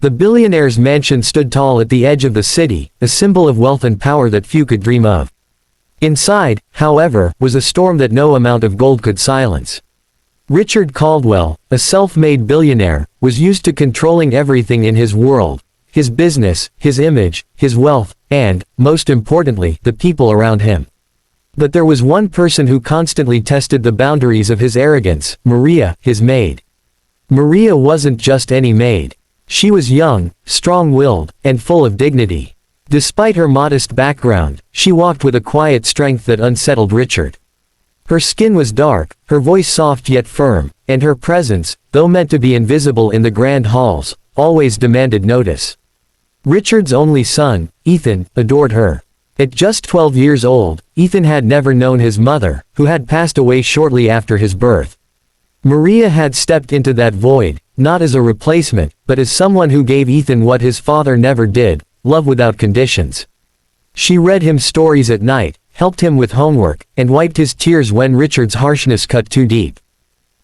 The billionaire's mansion stood tall at the edge of the city, a symbol of wealth and power that few could dream of. Inside, however, was a storm that no amount of gold could silence. Richard Caldwell, a self-made billionaire, was used to controlling everything in his world: his business, his image, his wealth, and, most importantly, the people around him. But there was one person who constantly tested the boundaries of his arrogance: Maria, his maid. Maria wasn't just any maid. She was young, strong-willed, and full of dignity. Despite her modest background, she walked with a quiet strength that unsettled Richard. Her skin was dark, her voice soft yet firm, and her presence, though meant to be invisible in the grand halls, always demanded notice. Richard's only son, Ethan, adored her. At just 12 years old, Ethan had never known his mother, who had passed away shortly after his birth. Maria had stepped into that void, not as a replacement, but as someone who gave Ethan what his father never did: love without conditions. She read him stories at night, helped him with homework, and wiped his tears when Richard's harshness cut too deep.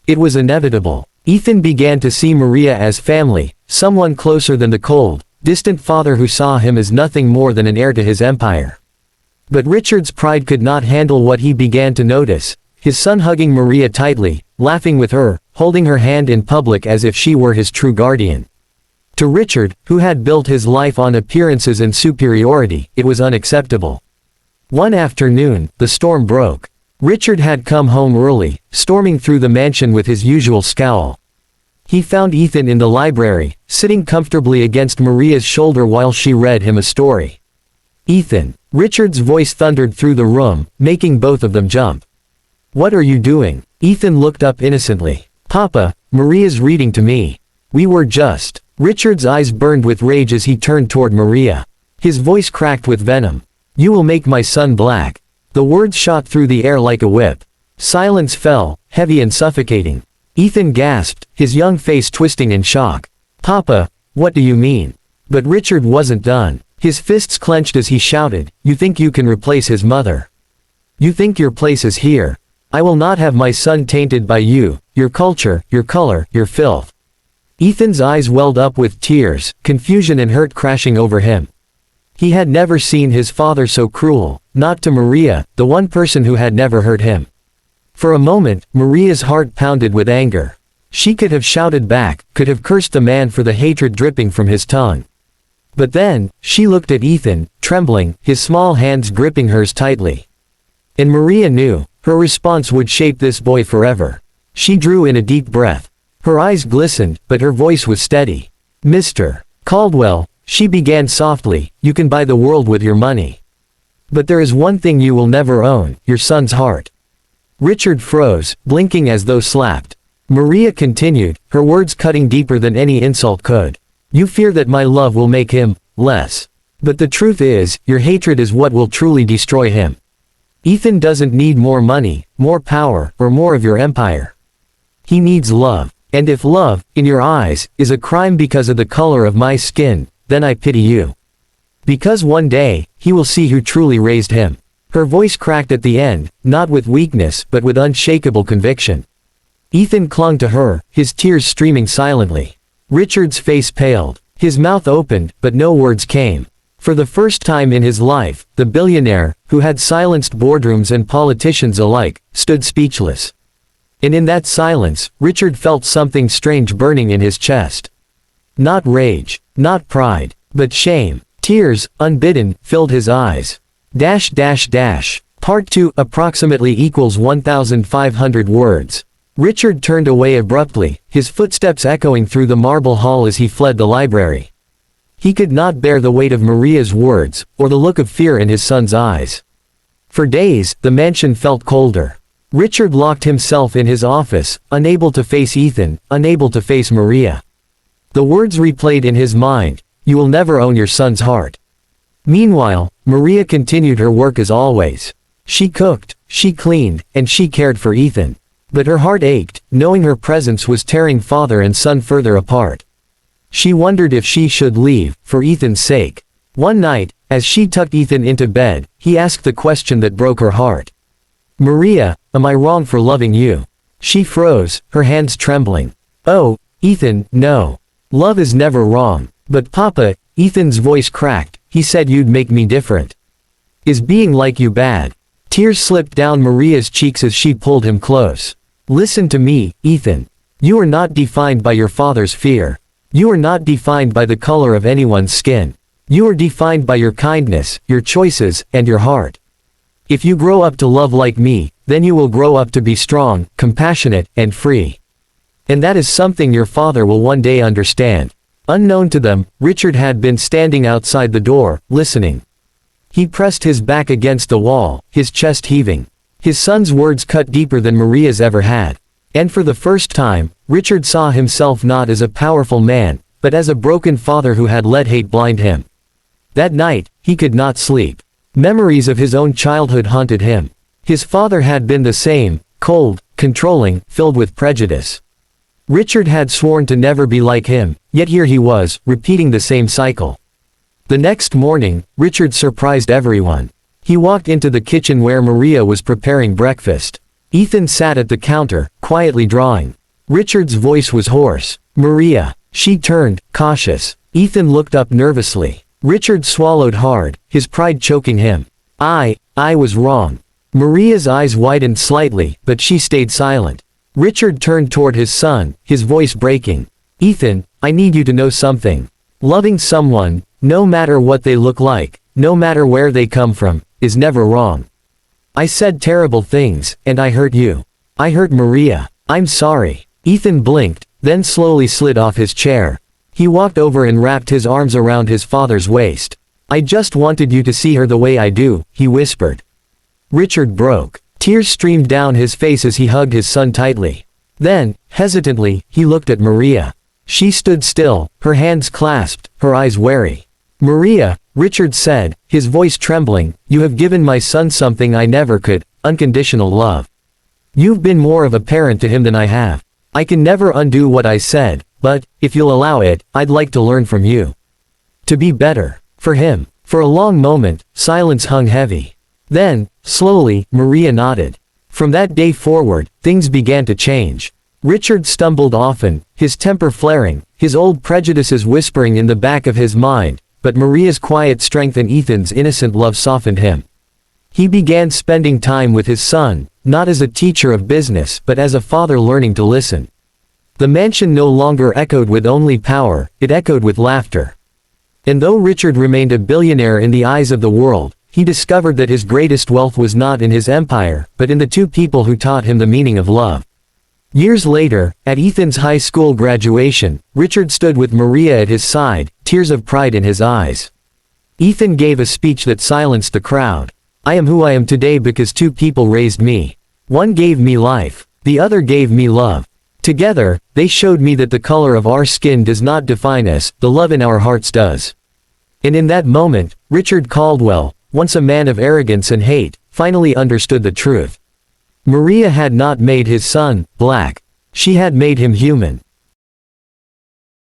It was inevitable. Ethan began to see Maria as family, someone closer than the cold, distant father who saw him as nothing more than an heir to his empire. But Richard's pride could not handle what he began to notice: his son hugging Maria tightly, laughing with her, holding her hand in public as if she were his true guardian. To Richard, who had built his life on appearances and superiority, it was unacceptable. One afternoon, the storm broke. Richard had come home early, storming through the mansion with his usual scowl. He found Ethan in the library, sitting comfortably against Maria's shoulder while she read him a story. "Ethan," Richard's voice thundered through the room, making both of them jump. "What are you doing?" Ethan looked up innocently. "Papa, Maria's reading to me. We were just—" Richard's eyes burned with rage as he turned toward Maria. His voice cracked with venom. "You will make my son black." The words shot through the air like a whip. Silence fell, heavy and suffocating. Ethan gasped, his young face twisting in shock. "Papa, what do you mean?" But Richard wasn't done. His fists clenched as he shouted, "You think you can replace his mother? You think your place is here? I will not have my son tainted by you, your culture, your color, your filth." Ethan's eyes welled up with tears, confusion and hurt crashing over him. He had never seen his father so cruel, not to Maria, the one person who had never hurt him. For a moment, Maria's heart pounded with anger. She could have shouted back, could have cursed the man for the hatred dripping from his tongue. But then, she looked at Ethan, trembling, his small hands gripping hers tightly. And Maria knew, her response would shape this boy forever. She drew in a deep breath. Her eyes glistened, but her voice was steady. "Mr. Caldwell," she began softly, "you can buy the world with your money. But there is one thing you will never own: your son's heart." Richard froze, blinking as though slapped. Maria continued, her words cutting deeper than any insult could. "You fear that my love will make him less. But the truth is, your hatred is what will truly destroy him. Ethan doesn't need more money, more power, or more of your empire. He needs love. And if love, in your eyes, is a crime because of the color of my skin, then I pity you. Because one day, he will see who truly raised him." Her voice cracked at the end, not with weakness but with unshakable conviction. Ethan clung to her, his tears streaming silently. Richard's face paled. His mouth opened, but no words came. For the first time in his life, the billionaire, who had silenced boardrooms and politicians alike, stood speechless. And in that silence, Richard felt something strange burning in his chest. Not rage, not pride, but shame. Tears, unbidden, filled his eyes. Part 2 approximately equals 1,500 words. Richard turned away abruptly, his footsteps echoing through the marble hall as he fled the library. He could not bear the weight of Maria's words, or the look of fear in his son's eyes. For days, the mansion felt colder. Richard locked himself in his office, unable to face Ethan, unable to face Maria. The words replayed in his mind: "You will never own your son's heart." Meanwhile, Maria continued her work as always. She cooked, she cleaned, and she cared for Ethan. But her heart ached, knowing her presence was tearing father and son further apart. She wondered if she should leave, for Ethan's sake. One night, as she tucked Ethan into bed, he asked the question that broke her heart. "Maria, am I wrong for loving you?" She froze, her hands trembling. "Oh, Ethan, no. Love is never wrong. "But Papa," Ethan's voice cracked, "he said you'd make me different. Is being like you bad?" Tears slipped down Maria's cheeks as she pulled him close. "Listen to me, Ethan. You are not defined by your father's fear. You are not defined by the color of anyone's skin. You are defined by your kindness, your choices, and your heart. If you grow up to love like me, then you will grow up to be strong, compassionate, and free. And that is something your father will one day understand." Unknown to them, Richard had been standing outside the door, listening. He pressed his back against the wall, his chest heaving. His son's words cut deeper than Maria's ever had. And for the first time, Richard saw himself not as a powerful man, but as a broken father who had let hate blind him. That night, he could not sleep. Memories of his own childhood haunted him. His father had been the same, cold, controlling, filled with prejudice. Richard had sworn to never be like him, yet here he was, repeating the same cycle. The next morning, Richard surprised everyone. He walked into the kitchen where Maria was preparing breakfast. Ethan sat at the counter, quietly drawing. Richard's voice was hoarse. "Maria." She turned, cautious. Ethan looked up nervously. Richard swallowed hard, his pride choking him. I was wrong." Maria's eyes widened slightly, but she stayed silent. Richard turned toward his son, his voice breaking. "Ethan, I need you to know something. Loving someone, no matter what they look like, no matter where they come from, is never wrong. I said terrible things, and I hurt you. I hurt Maria. I'm sorry." Ethan blinked, then slowly slid off his chair. He walked over and wrapped his arms around his father's waist. "I just wanted you to see her the way I do," he whispered. Richard broke. Tears streamed down his face as he hugged his son tightly. Then, hesitantly, he looked at Maria. She stood still, her hands clasped, her eyes wary. "Maria," Richard said, his voice trembling, "you have given my son something I never could, unconditional love. You've been more of a parent to him than I have. I can never undo what I said, but, if you'll allow it, I'd like to learn from you. To be better. For him." For a long moment, silence hung heavy. Then, slowly, Maria nodded. From that day forward, things began to change. Richard stumbled often, his temper flaring, his old prejudices whispering in the back of his mind, but Maria's quiet strength and Ethan's innocent love softened him. He began spending time with his son, not as a teacher of business but as a father learning to listen. The mansion no longer echoed with only power, it echoed with laughter. And though Richard remained a billionaire in the eyes of the world, he discovered that his greatest wealth was not in his empire, but in the two people who taught him the meaning of love. Years later, at Ethan's high school graduation, Richard stood with Maria at his side, tears of pride in his eyes. Ethan gave a speech that silenced the crowd. "I am who I am today because two people raised me. One gave me life, the other gave me love. Together, they showed me that the color of our skin does not define us, the love in our hearts does." And in that moment, Richard Caldwell, once a man of arrogance and hate, finally understood the truth. Maria had not made his son black. She had made him human.